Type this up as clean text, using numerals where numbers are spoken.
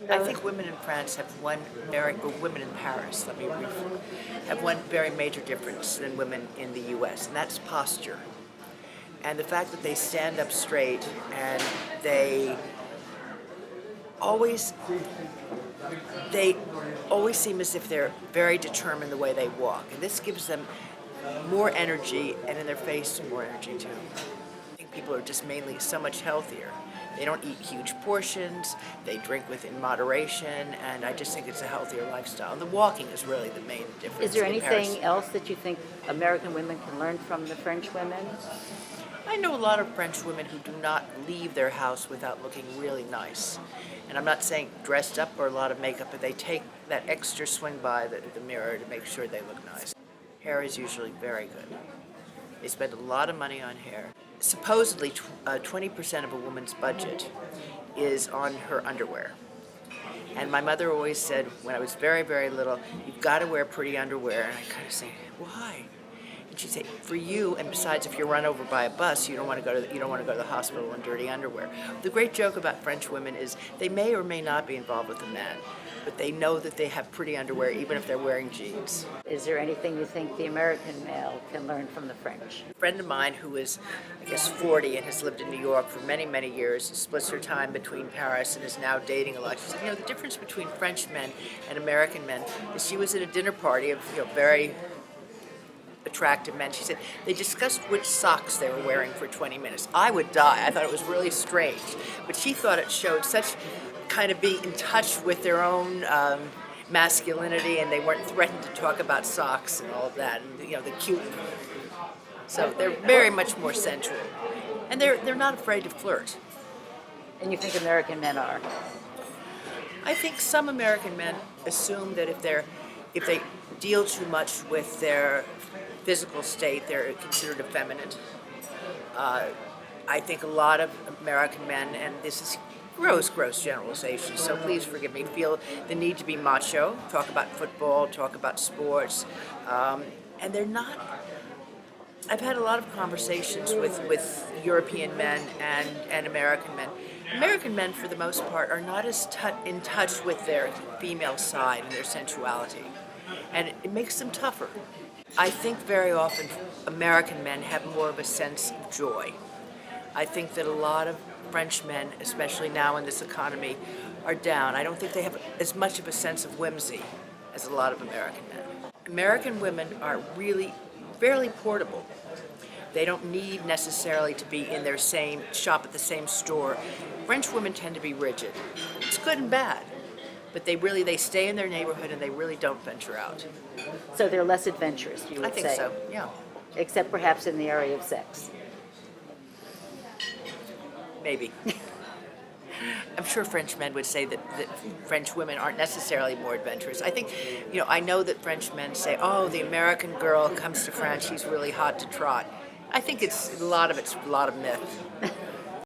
I think women in France have or women in Paris, have one very major difference than women in the U.S., and that's posture. And the fact that they stand up straight and they always they always seem as if they're very determined the way they walk, and this gives them more energy, and in their face more energy too. I think people are just mainly so much healthier. They don't eat huge portions, they drink within moderation, and I just think it's a healthier lifestyle. And the walking is really the main difference. Is there in Paris. anything else that you think American women can learn from the French women? I know a lot of French women who do not leave their house without looking really nice. And I'm not saying dressed up or a lot of makeup, but they take that extra swing by the mirror to make sure they look nice. Hair is usually very good. They spend a lot of money on hair. Supposedly, 20% of a woman's budget is on her underwear. And my mother always said, when I was very, very little, you've got to wear pretty underwear. And I kind of say, why? And she'd say, for you, and besides, if you're run over by a bus, you don't want to go to the hospital in dirty underwear. The great joke about French women is they may or may not be involved with a man, but they know that they have pretty underwear even if they're wearing jeans. Is there anything you think the American male can learn from the French? A friend of mine who is, I guess, 40 and has lived in New York for many, many years, splits her time between Paris and is now dating a lot. She said, the difference between French men and American men is she was at a dinner party of, very attractive men. She said they discussed which socks they were wearing for 20 minutes. I would die. I thought it was really strange. But she thought it showed such kind of being in touch with their own masculinity, and they weren't threatened to talk about socks and all of that, and the cute. So they're very much more sensual, and they're not afraid to flirt. And you think American men are? I think some American men assume that if they deal too much with their physical state, they're considered effeminate. I think a lot of American men, and this is gross generalization, so please forgive me, feel the need to be macho, talk about football, talk about sports, and they're not. I've had a lot of conversations with European men and American men. American men, for the most part, are not as in touch with their female side and their sensuality, and it makes them tougher. I think very often American men have more of a sense of joy. I think that a lot of French men, especially now in this economy, are down. I don't think they have as much of a sense of whimsy as a lot of American men. American women are really fairly portable. They don't need necessarily to be in their same shop at the same store. French women tend to be rigid. It's good and bad, but they stay in their neighborhood and they really don't venture out. So they're less adventurous, you would I think say? so, yeah. Except perhaps in the area of sex. Maybe. I'm sure French men would say that French women aren't necessarily more adventurous. I think, I know that French men say, oh, the American girl comes to France, she's really hot to trot. I think it's a lot of myth.